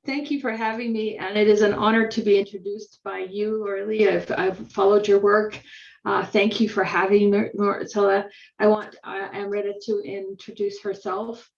Thank you for having me, and it is an honor to be introduced by you, Orly. I've followed your work. Thank you for having me, Marcella. I want Amrita to introduce herself.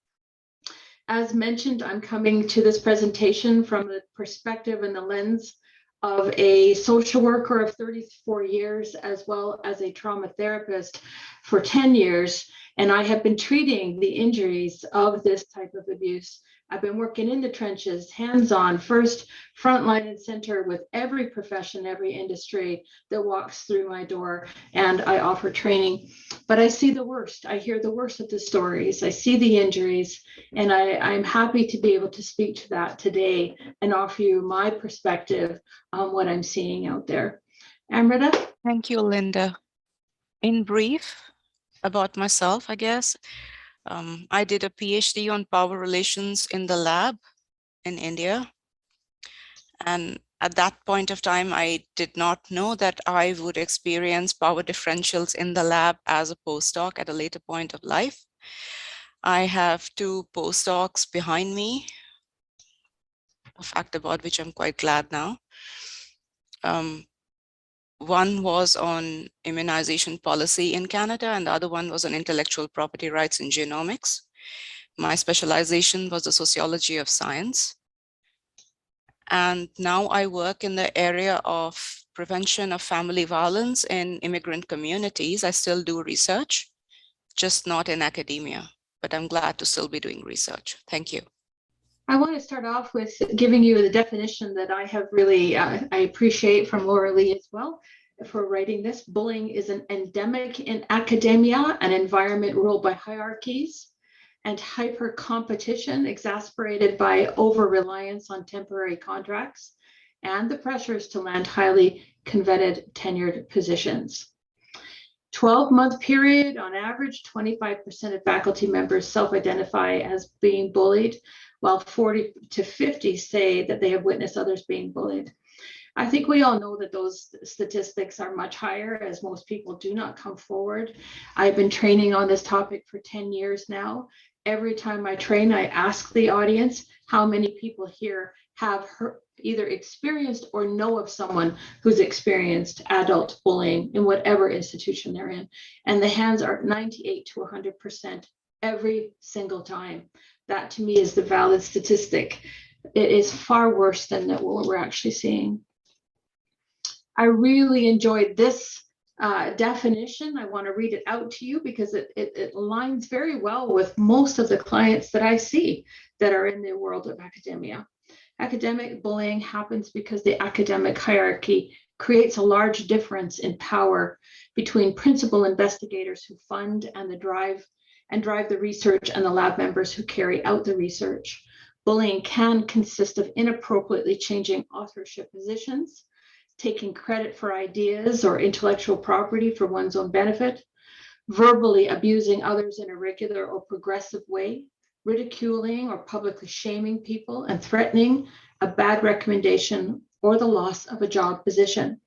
As mentioned, I'm coming to this presentation from the perspective and the lens of a social worker of 34 years, as well as a trauma therapist for 10 years. And I have been treating the injuries of this type of abuse. I've been working in the trenches, hands-on, first, frontline and center with every profession, every industry that walks through my door, and I offer training. But I see the worst. I hear the worst of the stories. I see the injuries, and I'm happy to be able to speak to that today and offer you my perspective on what I'm seeing out there. Amrita? Thank you, Linda. In brief, about myself, I guess, I did a PhD on power relations in the lab in India. And at that point of time, I did not know that I would experience power differentials in the lab as a postdoc at a later point of life. I have 2 postdocs behind me, a fact about which I'm quite glad now. One was on immunization policy in Canada, and the other one was on intellectual property rights in genomics. My specialization was the sociology of science. And now I work in the area of prevention of family violence in immigrant communities. I still do research, just not in academia, but I'm glad to still be doing research. Thank you. I want to start off with giving you the definition that I have really, I appreciate from Laura Lee as well for writing this. Bullying is an endemic in academia, an environment ruled by hierarchies and hyper competition exacerbated by over-reliance on temporary contracts and the pressures to land highly coveted tenured positions. 12-month period, on average, 25% of faculty members self-identify as being bullied, while 40 to 50 say that they have witnessed others being bullied. I think we all know that those statistics are much higher, as most people do not come forward. I've been training on this topic for 10 years now. Every time I train, I ask the audience how many people here have either experienced or know of someone who's experienced adult bullying in whatever institution they're in. And the hands are 98 to 100% every single time. That to me is the valid statistic. It is far worse than what we're actually seeing. I really enjoyed this definition. I want to read it out to you because it aligns very well with most of the clients that I see that are in the world of academia. Academic bullying happens because the academic hierarchy creates a large difference in power between principal investigators who fund and drive the research and the lab members who carry out the research. Bullying can consist of inappropriately changing authorship positions, taking credit for ideas or intellectual property for one's own benefit, verbally abusing others in a regular or progressive way, ridiculing or publicly shaming people, and threatening a bad recommendation or the loss of a job position.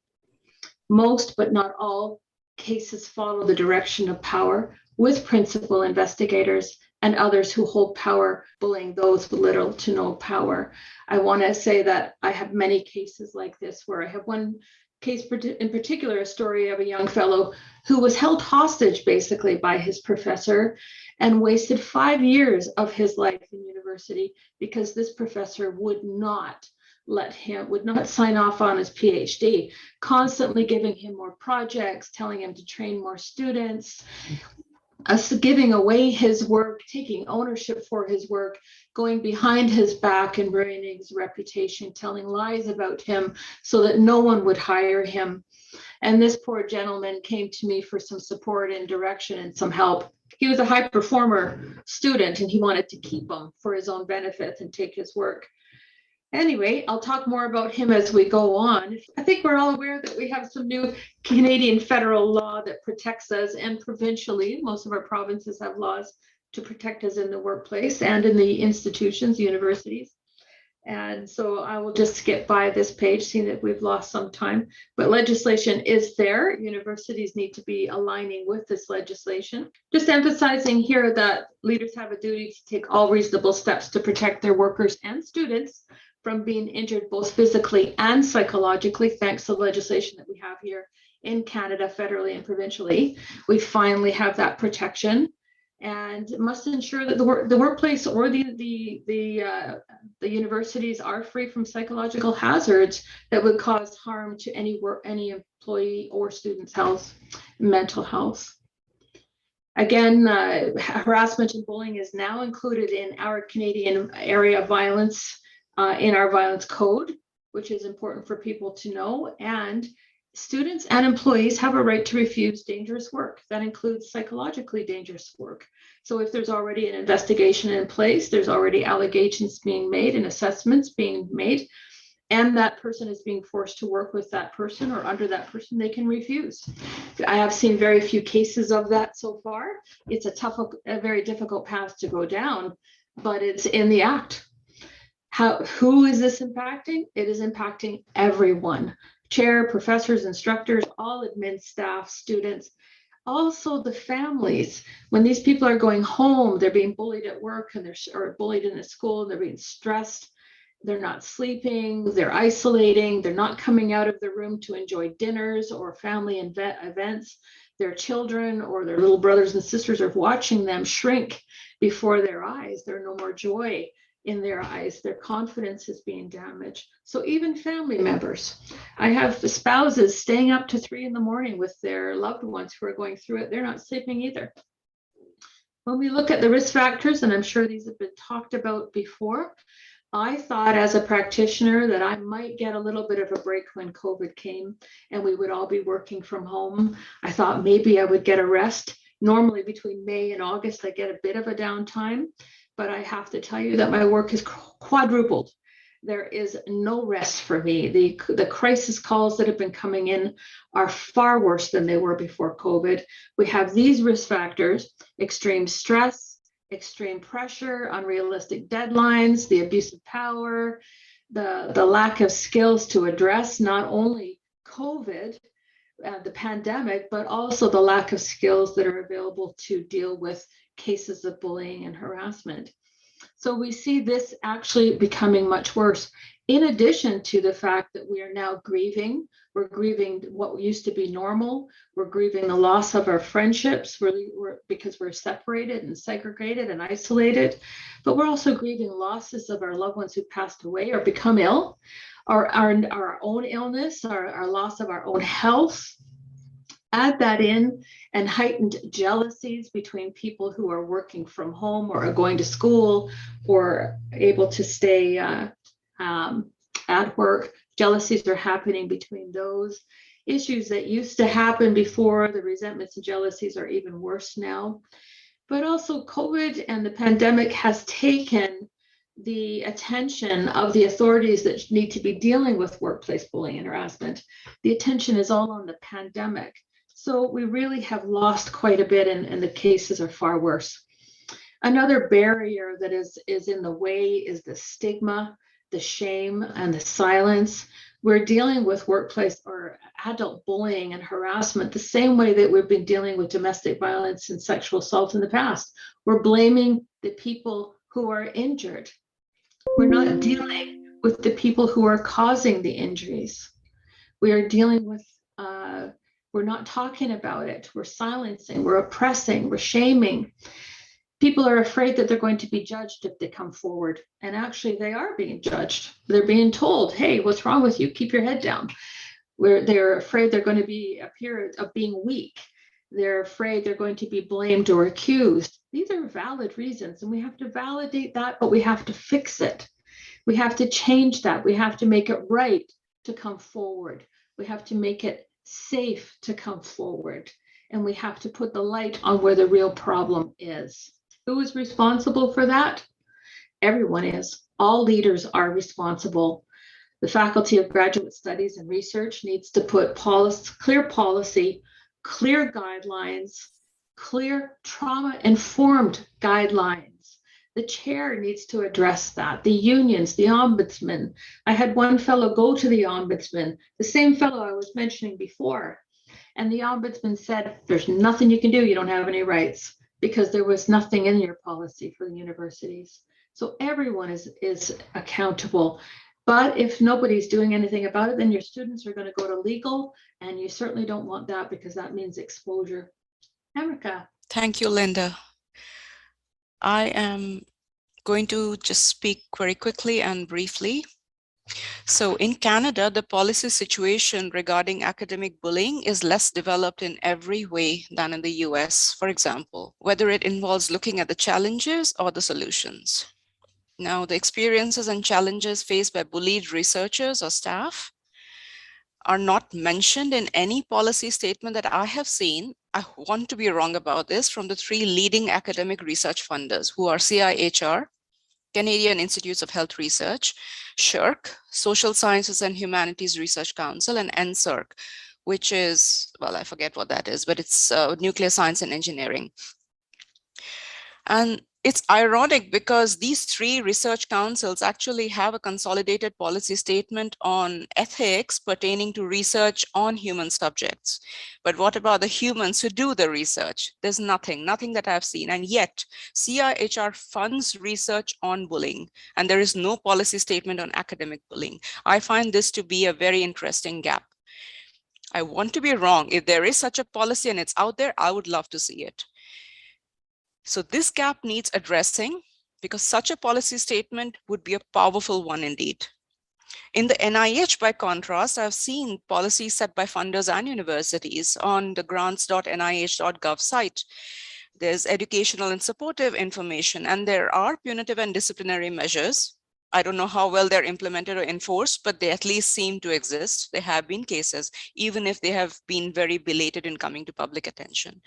Most, but not all, cases follow the direction of power, with principal investigators and others who hold power bullying those with little to no power. I want to say that I have many cases like this, where I have one case in particular, a story of a young fellow who was held hostage basically by his professor and wasted 5 years of his life in university because this professor would not sign off on his PhD, constantly giving him more projects, telling him to train more students, giving away his work, taking ownership for his work, going behind his back and ruining his reputation, telling lies about him so that no one would hire him. And this poor gentleman came to me for some support and direction and some help. He was a high performer student and he wanted to keep him for his own benefit and take his work. Anyway, I'll talk more about him as we go on. I think we're all aware that we have some new Canadian federal law that protects us, and provincially, most of our provinces have laws to protect us in the workplace and in the institutions, universities. And so I will just skip by this page, seeing that we've lost some time. But legislation is there. Universities need to be aligning with this legislation. Just emphasizing here that leaders have a duty to take all reasonable steps to protect their workers and students from being injured both physically and psychologically, thanks to legislation that we have here in Canada, federally and provincially. We finally have that protection, and must ensure that the workplace or the universities are free from psychological hazards that would cause harm to any employee or student's health, mental health. Again, harassment and bullying is now included in our Canadian area of violence in our violence code, which is important for people to know. And students and employees have a right to refuse dangerous work. That includes psychologically dangerous work. So if there's already an investigation in place, there's already allegations being made and assessments being made, and that person is being forced to work with that person or under that person, they can refuse. I have seen very few cases of that so far. It's a very difficult path to go down, but it's in the act. Who is this impacting? It is impacting everyone. Chair, professors, instructors, all admin staff, students, also the families. When these people are going home, they're being bullied at work or bullied in the school, they're being stressed, they're not sleeping, they're isolating, they're not coming out of the room to enjoy dinners or family events. Their children or their little brothers and sisters are watching them shrink before their eyes. There's no more joy in their eyes. Their confidence is being damaged. So even family members, I have spouses staying up to 3 a.m. with their loved ones who are going through it. They're not sleeping either. When we look at the risk factors, and I'm sure these have been talked about before, I thought as a practitioner that I might get a little bit of a break when COVID came and we would all be working from home. I thought maybe I would get a rest. Normally between May and August, I get a bit of a downtime, but I have to tell you that my work is quadrupled. There is no rest for me. The crisis calls that have been coming in are far worse than they were before COVID. We have these risk factors: extreme stress, extreme pressure, unrealistic deadlines, the abuse of power, the lack of skills to address not only COVID, the pandemic, but also the lack of skills that are available to deal with cases of bullying and harassment. So we see this actually becoming much worse, in addition to the fact that we are now grieving. We're grieving what used to be normal. We're grieving the loss of our friendships because we're separated and segregated and isolated. But we're also grieving losses of our loved ones who passed away or become ill, our own illness, our loss of our own health. Add that in, and heightened jealousies between people who are working from home or are going to school or able to stay at work. Jealousies are happening between those. Issues that used to happen before, the resentments and jealousies are even worse now. But also COVID and the pandemic has taken the attention of the authorities that need to be dealing with workplace bullying and harassment. The attention is all on the pandemic. So we really have lost quite a bit, and the cases are far worse. Another barrier that is in the way is the stigma, the shame, and the silence. We're dealing with workplace or adult bullying and harassment the same way that we've been dealing with domestic violence and sexual assault in the past. We're blaming the people who are injured. We're not dealing with the people who are causing the injuries. We are dealing with we're not talking about it. We're silencing, we're oppressing, we're shaming. People are afraid that they're going to be judged if they come forward. And actually, they are being judged. They're being told, hey, what's wrong with you? Keep your head down. They're afraid they're going to appear of being weak. They're afraid they're going to be blamed or accused. These are valid reasons, and we have to validate that, but we have to fix it. We have to change that. We have to make it right to come forward. We have to make it safe to come forward, and we have to put the light on where the real problem is. Who is responsible for that? Everyone is. All leaders are responsible. The Faculty of Graduate Studies and Research needs to put clear policy, clear guidelines, clear trauma-informed guidelines. The chair needs to address that. The unions, the ombudsman. I had one fellow go to the ombudsman, the same fellow I was mentioning before. And the ombudsman said, there's nothing you can do. You don't have any rights, because there was nothing in your policy for the universities. So everyone is accountable. But if nobody's doing anything about it, then your students are going to go to legal, and you certainly don't want that because that means exposure. Erica. Thank you, Linda. I am going to just speak very quickly and briefly. So in Canada, the policy situation regarding academic bullying is less developed in every way than in the US, for example, whether it involves looking at the challenges or the solutions. Now, the experiences and challenges faced by bullied researchers or staff are not mentioned in any policy statement that I have seen. I want to be wrong about this, from the three leading academic research funders, who are CIHR, Canadian Institutes of Health Research, SSHRC, Social Sciences and Humanities Research Council, and NSERC, which is, well, I forget what that is, but it's Nuclear Science and Engineering. And it's ironic because these three research councils actually have a consolidated policy statement on ethics pertaining to research on human subjects. But what about the humans who do the research? There's nothing that I've seen. And yet CIHR funds research on bullying, and there is no policy statement on academic bullying. I find this to be a very interesting gap. I want to be wrong. If there is such a policy and it's out there, I would love to see it. So this gap needs addressing, because such a policy statement would be a powerful one indeed. In the NIH, by contrast, I've seen policies set by funders and universities on the grants.nih.gov site. There's educational and supportive information, and there are punitive and disciplinary measures. I don't know how well they're implemented or enforced, but they at least seem to exist. There have been cases, even if they have been very belated in coming to public attention.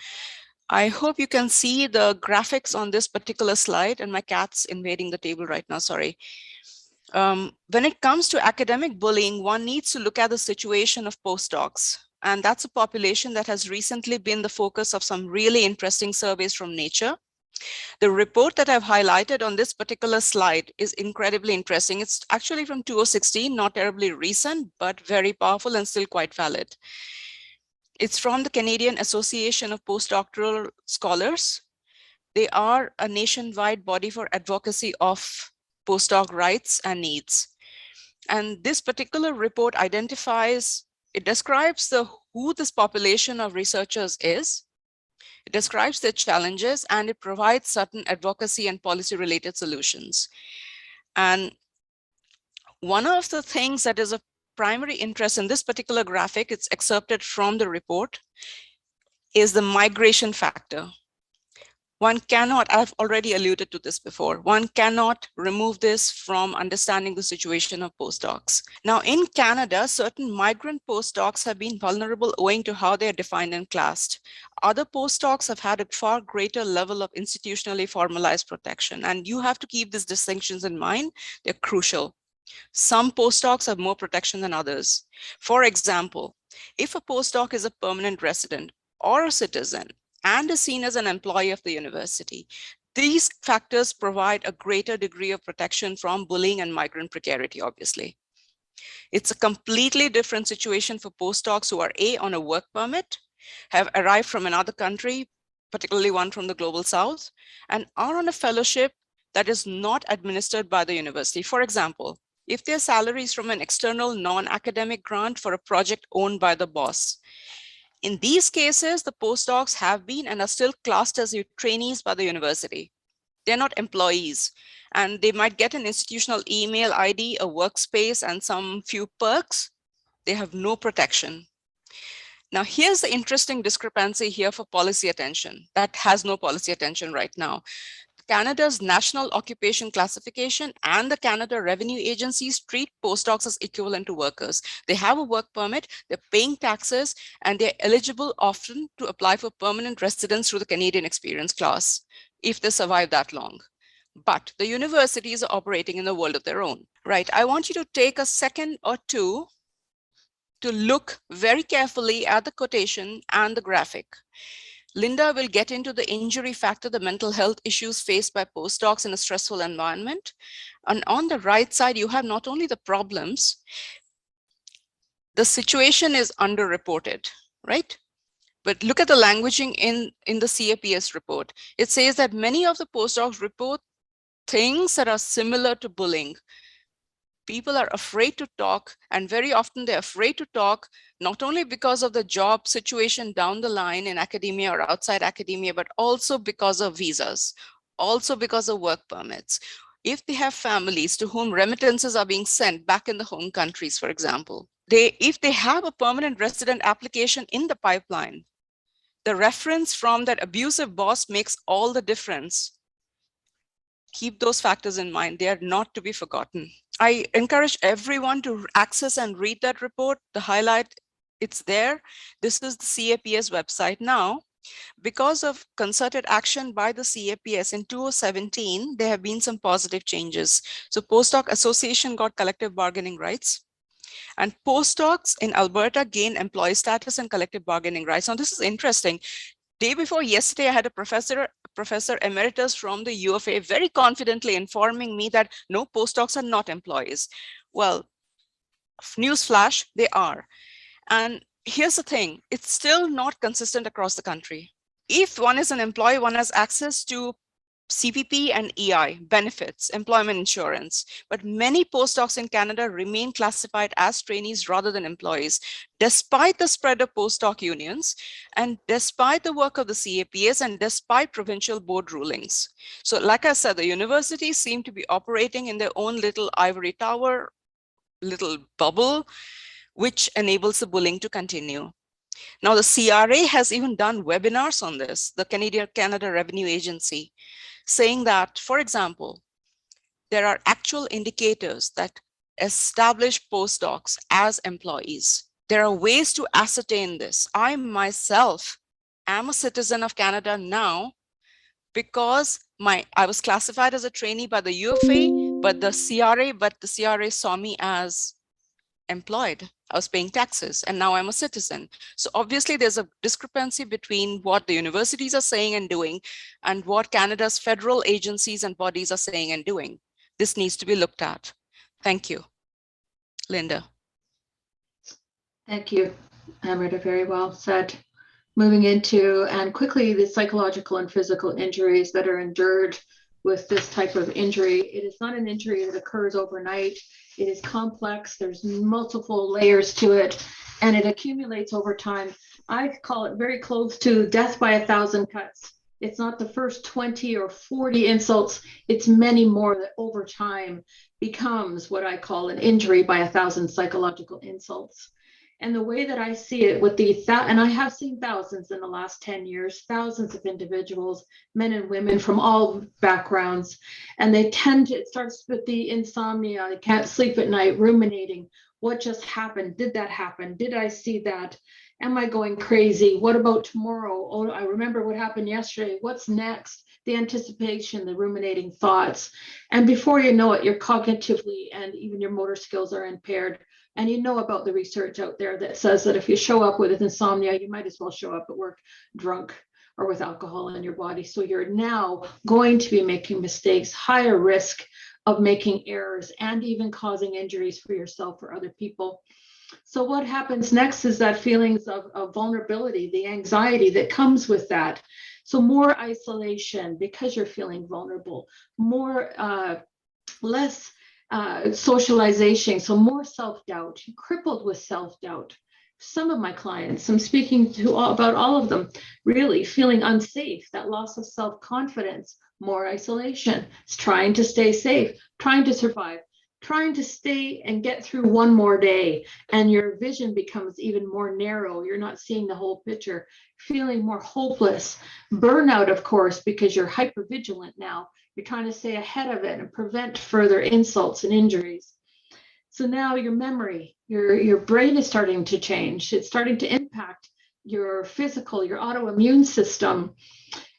I hope you can see the graphics on this particular slide, and my cat's invading the table right now, sorry. When it comes to academic bullying, one needs to look at the situation of postdocs. And that's a population that has recently been the focus of some really interesting surveys from Nature. The report that I've highlighted on this particular slide is incredibly interesting. It's actually from 2016, not terribly recent, but very powerful and still quite valid. It's from the Canadian Association of Postdoctoral Scholars. They are a nationwide body for advocacy of postdoc rights and needs. And this particular report describes who this population of researchers is. It describes their challenges, and it provides certain advocacy and policy related solutions. And one of the things that is of primary interest in this particular graphic, it's excerpted from the report, is the migration factor. One cannot, I've already alluded to this before, one cannot remove this from understanding the situation of postdocs. Now in Canada, certain migrant postdocs have been vulnerable owing to how they are defined and classed. Other postdocs have had a far greater level of institutionally formalized protection, and you have to keep these distinctions in mind. They're crucial. Some postdocs have more protection than others. For example, if a postdoc is a permanent resident or a citizen and is seen as an employee of the university, these factors provide a greater degree of protection from bullying and migrant precarity, obviously. It's a completely different situation for postdocs who are on a work permit, have arrived from another country, particularly one from the global south, and are on a fellowship that is not administered by the university. For example, if their salary is from an external non-academic grant for a project owned by the boss. In these cases, the postdocs have been and are still classed as trainees by the university. They're not employees, and they might get an institutional email ID, a workspace, and some few perks. They have no protection. Now, here's the interesting discrepancy here for policy attention. That has no policy attention right now. Canada's National Occupation Classification and the Canada Revenue Agencies treat postdocs as equivalent to workers. They have a work permit, they're paying taxes, and they're eligible often to apply for permanent residence through the Canadian Experience class, if they survive that long. But the universities are operating in a world of their own, right? I want you to take a second or two to look very carefully at the quotation and the graphic. Linda will get into the injury factor, the mental health issues faced by postdocs in a stressful environment. And on the right side, you have not only the problems, the situation is underreported, right? But look at the languaging in the CAPS report. It says that many of the postdocs report things that are similar to bullying. People are afraid to talk, and very often they're afraid to talk, not only because of the job situation down the line in academia or outside academia, but also because of visas, also because of work permits. If they have families to whom remittances are being sent back in the home countries, for example, if they have a permanent resident application in the pipeline, the reference from that abusive boss makes all the difference. Keep those factors in mind. They are not to be forgotten. I encourage everyone to access and read that report. The highlight, it's there. This is the CAPS website now. Because of concerted action by the CAPS in 2017, there have been some positive changes. So Postdoc Association got collective bargaining rights. And postdocs in Alberta gained employee status and collective bargaining rights. Now, this is interesting. Day before yesterday, I had a professor emeritus from the UFA very confidently informing me that no, postdocs are not employees. Well, newsflash, they are. And here's the thing, it's still not consistent across the country. If one is an employee, one has access to CPP and EI benefits, employment insurance, but many postdocs in Canada remain classified as trainees rather than employees, despite the spread of postdoc unions and despite the work of the CAPS and despite provincial board rulings. So like I said, the universities seem to be operating in their own little ivory tower, little bubble, which enables the bullying to continue. Now, the CRA has even done webinars on this, the Canada Revenue Agency, saying that, for example, there are actual indicators that establish postdocs as employees. There are ways to ascertain this. I myself am a citizen of Canada now because I was classified as a trainee by the UFA, but the CRA saw me as employed. I was paying taxes, and now I'm a citizen. So obviously there's a discrepancy between what the universities are saying and doing and what Canada's federal agencies and bodies are saying and doing. This needs to be looked at. Thank you. Linda. Thank you, Amrita, very well said. Moving into, and quickly, the psychological and physical injuries that are endured with this type of injury. It is not an injury that occurs overnight. It is complex. There's multiple layers to it, and it accumulates over time. I call it very close to death by 1,000 cuts. It's not the first 20 or 40 insults. It's many more that over time becomes what I call an injury by 1,000 psychological insults. And the way that I see it with and I have seen thousands in the last 10 years, thousands of individuals, men and women from all backgrounds. And they tend to, it starts with the insomnia, they can't sleep at night, ruminating. What just happened? Did that happen? Did I see that? Am I going crazy? What about tomorrow? Oh, I remember what happened yesterday. What's next? The anticipation, the ruminating thoughts. And before you know it, you're cognitively and even your motor skills are impaired. And you know about the research out there that says that if you show up with insomnia, you might as well show up at work drunk or with alcohol in your body. So you're now going to be making mistakes, higher risk of making errors and even causing injuries for yourself or other people. So what happens next is that feelings of vulnerability, the anxiety that comes with that. So more isolation because you're feeling vulnerable, less socialization, so more self-doubt, crippled with self-doubt. Some of my clients, I'm speaking to about all of them, really feeling unsafe, that loss of self-confidence, more isolation, trying to stay safe, trying to survive, trying to stay and get through one more day, and your vision becomes even more narrow. You're not seeing the whole picture, feeling more hopeless. Burnout, of course, because you're hypervigilant now. You're trying to stay ahead of it and prevent further insults and injuries. So now your memory, your brain is starting to change. It's starting to impact your physical, your autoimmune system,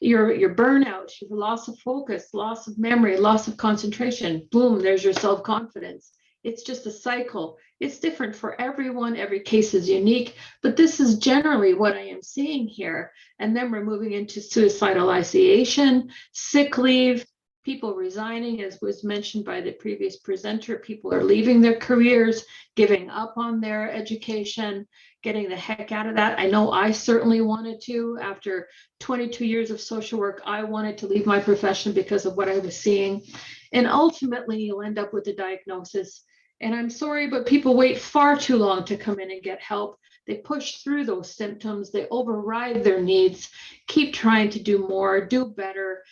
your burnout, your loss of focus, loss of memory, loss of concentration. Boom, there's your self-confidence. It's just a cycle. It's different for everyone. Every case is unique, but this is generally what I am seeing here. And then we're moving into suicidal ideation, sick leave, people resigning, as was mentioned by the previous presenter. People are leaving their careers, giving up on their education, getting the heck out of that. I know I certainly wanted to. After 22 years of social work, I wanted to leave my profession because of what I was seeing. And ultimately, you'll end up with a diagnosis And I'm sorry, but people wait far too long to come in and get help. They push through those symptoms, they override their needs, keep trying to do more, do better,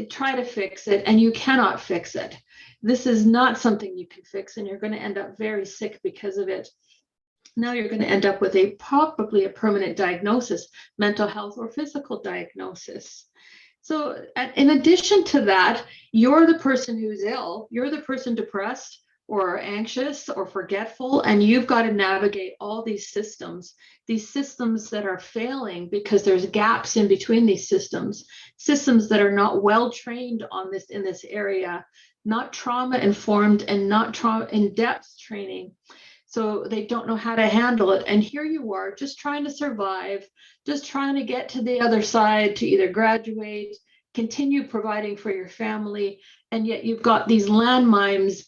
try to fix it, and you cannot fix it. This is not something you can fix, and you're going to end up very sick because of it. Now you're going to end up with probably a permanent diagnosis, mental health or physical diagnosis. So in addition to that, you're the person who's ill, you're the person depressed or anxious or forgetful, and you've got to navigate all these systems that are failing because there's gaps in between these systems that are not well trained on this in this area, not trauma informed and not trauma in-depth training. So they don't know how to handle it. And here you are just trying to survive, just trying to get to the other side to either graduate, continue providing for your family. And yet you've got these landmines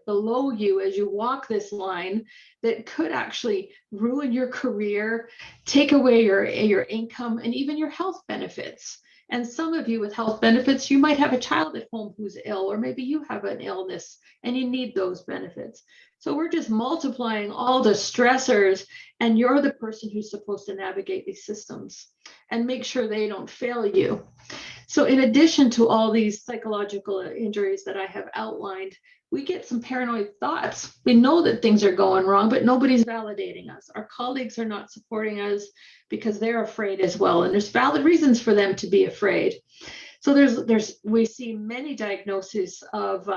below you as you walk this line that could actually ruin your career, take away your income and even your health benefits. And some of you with health benefits, you might have a child at home who's ill, or maybe you have an illness and you need those benefits. So we're just multiplying all the stressors, and you're the person who's supposed to navigate these systems and make sure they don't fail you. So in addition to all these psychological injuries that I have outlined, we get some paranoid thoughts. We know that things are going wrong, but nobody's validating us. Our colleagues are not supporting us because they're afraid as well. And there's valid reasons for them to be afraid. So we see many diagnoses of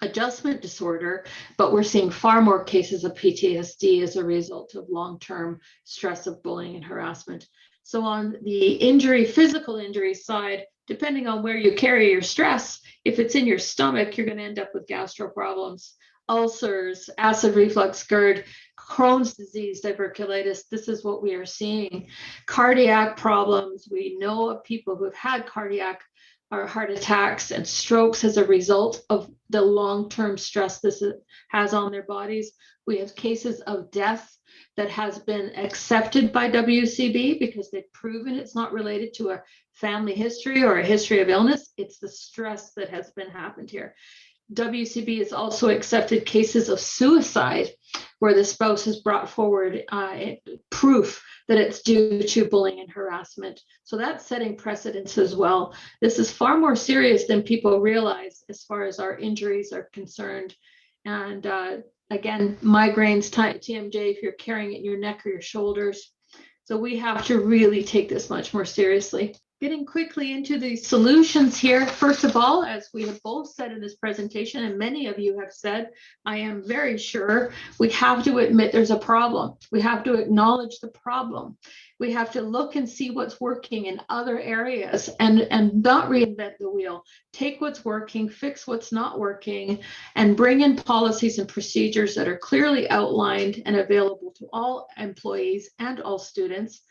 adjustment disorder, but we're seeing far more cases of PTSD as a result of long-term stress of bullying and harassment. So on the physical injury side, depending on where you carry your stress, if it's in your stomach, you're going to end up with gastro problems, ulcers, acid reflux, GERD, Crohn's disease, diverticulitis. This is what we are seeing. Cardiac problems. We know of people who've had cardiac or heart attacks and strokes as a result of the long-term stress this has on their bodies. We have cases of death that has been accepted by WCB because they've proven it's not related to a family history or a history of illness. It's the stress that has been happened here. WCB has also accepted cases of suicide where the spouse has brought forward proof that it's due to bullying and harassment. So that's setting precedents as well. This is far more serious than people realize as far as our injuries are concerned. And again, migraines, TMJ, if you're carrying it in your neck or your shoulders. So we have to really take this much more seriously. Getting quickly into the solutions here. First of all, as we have both said in this presentation, and many of you have said, I am very sure we have to admit there's a problem. We have to acknowledge the problem. We have to look and see what's working in other areas and not reinvent the wheel. Take what's working, fix what's not working, and bring in policies and procedures that are clearly outlined and available to all employees and all students,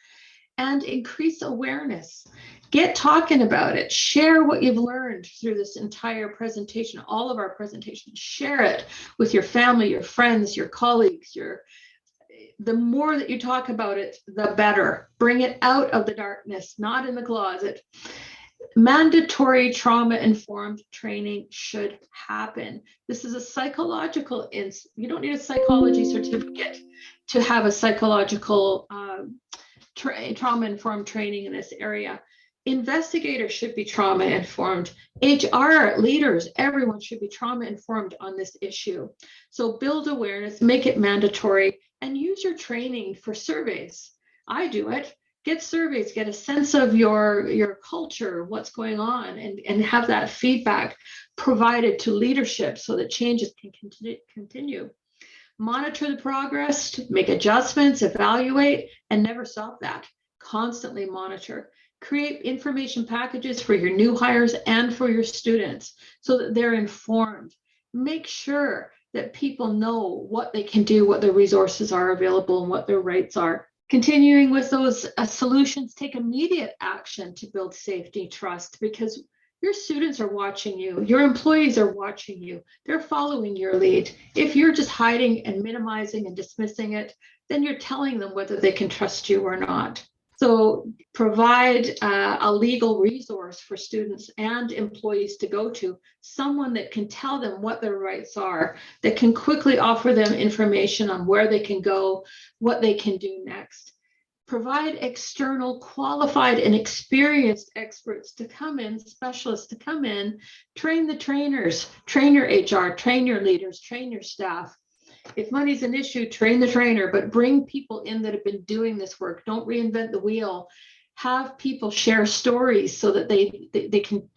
and increase awareness. Get talking about it. Share what you've learned through this entire presentation, all of our presentations. Share it with your family, your friends, your colleagues. The more that you talk about it, the better. Bring it out of the darkness, not in the closet. Mandatory trauma-informed training should happen. This is a psychological, you don't need a psychology certificate to have a psychological trauma-informed training in this area. Investigators should be trauma-informed. HR leaders, everyone should be trauma-informed on this issue. So build awareness, make it mandatory, and use your training for surveys. I do it. Get surveys, get a sense of your culture, what's going on, and have that feedback provided to leadership so that changes can continue. Monitor the progress, make adjustments, evaluate, and never stop that. Constantly monitor. Create information packages for your new hires and for your students so that they're informed. Make sure that people know what they can do, what their resources are available, and what their rights are. Continuing with those solutions, take immediate action to build safety, trust, because your students are watching you, your employees are watching you, they're following your lead. If you're just hiding and minimizing and dismissing it, then you're telling them whether they can trust you or not. So provide a legal resource for students and employees to go to, someone that can tell them what their rights are, that can quickly offer them information on where they can go, what they can do next. Provide external qualified and experienced experts to come in, specialists to come in, train the trainers, train your HR, train your leaders, train your staff. If money's an issue, train the trainer, but bring people in that have been doing this work. Don't reinvent the wheel. Have people share stories so that they can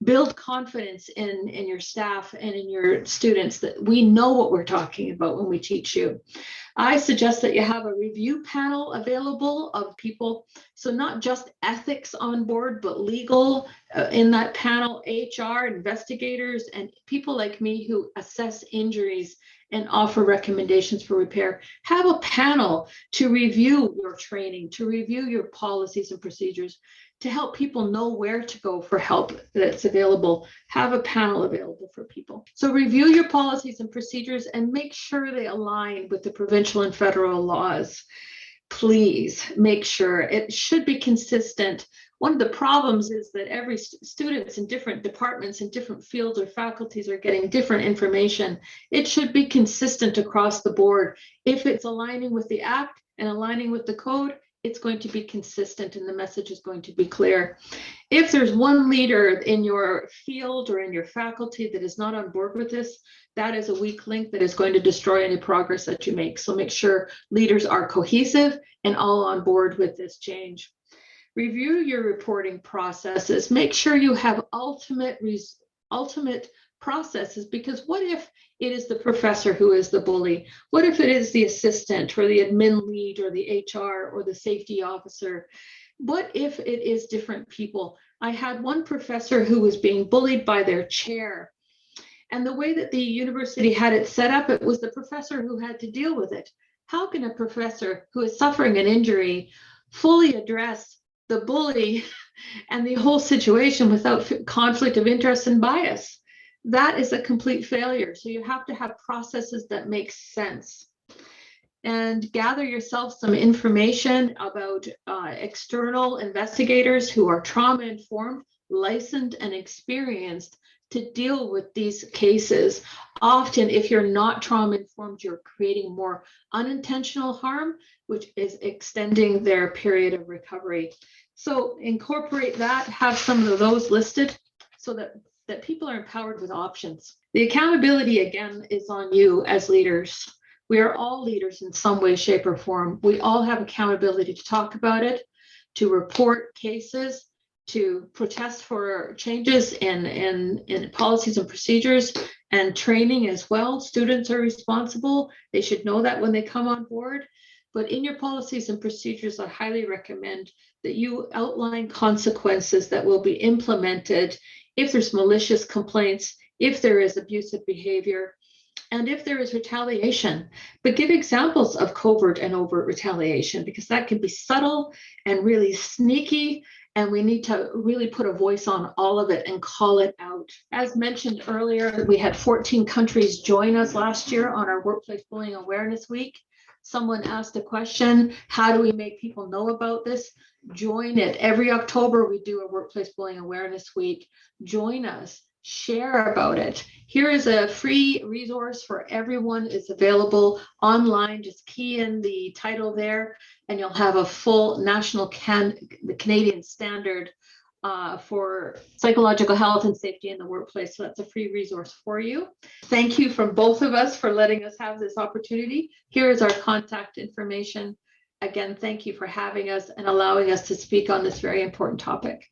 build confidence in your staff and in your students that we know what we're talking about when we teach you. I suggest that you have a review panel available of people, so not just ethics on board, but legal in that panel, HR, investigators, and people like me who assess injuries and offer recommendations for repair. Have a panel to review your training, to review your policies and procedures, to help people know where to go for help that's available. Have a panel available for people. So review your policies and procedures and make sure they align with the provincial and federal laws. Please make sure it should be consistent. One of the problems is that every students in different departments in different fields or faculties are getting different information. It should be consistent across the board. If it's aligning with the Act and aligning with the code, it's going to be consistent and the message is going to be clear. If there's one leader in your field or in your faculty that is not on board with this, that is a weak link that is going to destroy any progress that you make. So make sure leaders are cohesive and all on board with this change. Review your reporting processes. Make sure you have ultimate processes, because what if it is the professor who is the bully? What if it is the assistant or the admin lead or the HR or the safety officer? What if it is different people? I had one professor who was being bullied by their chair. And the way that the university had it set up, it was the professor who had to deal with it. How can a professor who is suffering an injury fully address the bully and the whole situation without conflict of interest and bias? That is a complete failure. So you have to have processes that make sense. And gather yourself some information about external investigators who are trauma informed, licensed, and experienced to deal with these cases. Often, if you're not trauma informed, you're creating more unintentional harm, which is extending their period of recovery. So incorporate that, have some of those listed so that people are empowered with options. The accountability, again, is on you as leaders. We are all leaders in some way, shape, or form. We all have accountability to talk about it, to report cases, to protest for changes in policies and procedures and training as well. Students are responsible. They should know that when they come on board. But in your policies and procedures, I highly recommend that you outline consequences that will be implemented if there's malicious complaints, if there is abusive behavior, and if there is retaliation. But give examples of covert and overt retaliation, because that can be subtle and really sneaky, and we need to really put a voice on all of it and call it out. As mentioned earlier, we had 14 countries join us last year on our Workplace Bullying Awareness Week. Someone asked a question, how do we make people know about this? Join it. Every October, we do a Workplace Bullying Awareness Week. Join us. Share about it. Here is a free resource for everyone. It's available online. Just key in the title there, and you'll have a full national the Canadian standard for psychological health and safety in the workplace. So that's a free resource for you. Thank you from both of us for letting us have this opportunity. Here is our contact information. Again, thank you for having us and allowing us to speak on this very important topic.